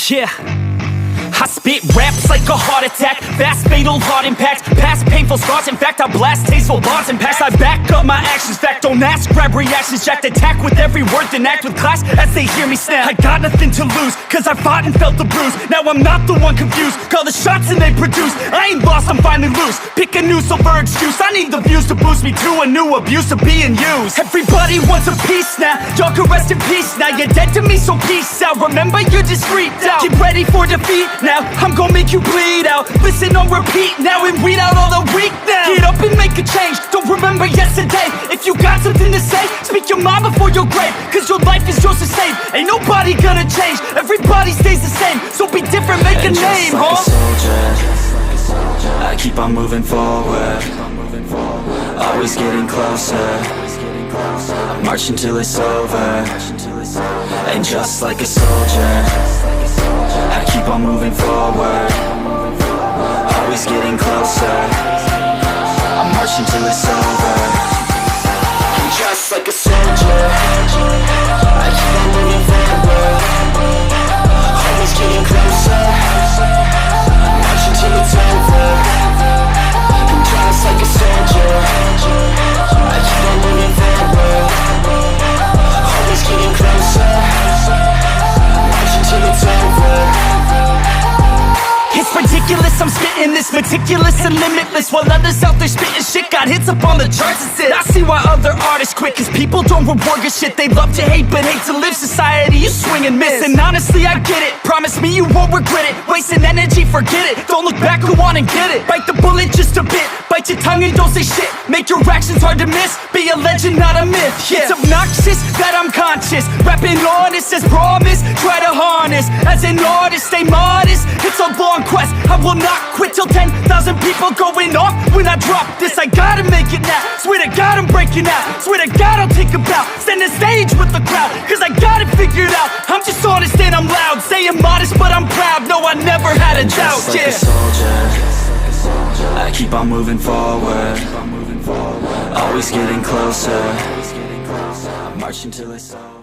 Yeah, I spit raps like a heart attack, fast fatal heart impact, past painful scars. In fact, I blast tasteful thoughts and packs. I back up my actions, fact don't ask, grab reactions, jacked attack with every word, then act with class as they hear me snap. I got nothing to lose, cause I fought and felt the bruise. Now I'm not the one confused, call the shots and they produce. I ain't lost, I'm finally loose, pick a new silver excuse. I need the views to boost me to a new abuse of being used. Everybody wants a piece now, y'all can rest in peace now. You're dead to me, so peace out, remember you're discreet out. Get ready for defeat now, I'm gonna make you bleed out. Listen on repeat now and weed out all the weak now. Get up and make a change, don't remember yesterday. If you got something to say, speak your mind before your grave, cause your life is yours to save. Ain't nobody gonna change, everybody stays the same. So be different, make a name, like a soldier, I keep on moving forward, always getting closer. I march until it's over. And just like a soldier, I keep on moving forward, always getting closer. I march until it's over. And just like a soldier, I keep on moving forward, always getting closer. I march until it's over. And just like a soldier, I keep on moving forward, always getting closer. I march until it's over. It's ridiculous, I'm spitting this meticulous and limitless, while others out there spitting shit got hits up on the charts and shit. I see why other artists quit, cause people don't reward good shit. They love to hate but hate to live. Society, you swing and miss. And honestly, I get it, promise me you won't regret it. Wasting energy, forget it, don't look back, go on and get it. Bite the bullet just a bit, bite your tongue and don't say shit. Make your actions hard to miss, be a legend, not a myth. Yeah. It's obnoxious that I'm conscious, rapping honest as promise. Try to harness, as an artist, stay modest. It's a long quest, I will not quit till 10,000 people going off when I drop this. I gotta make it now, swear to God I'm breaking out. Swear to God I'll take a bow, stand the stage with the crowd, cause I got it figured out. I'm just honest and I'm loud, saying modest but I'm proud. No, I never had a doubt, just like a soldier, I keep on moving forward, always getting closer. I march until it's over.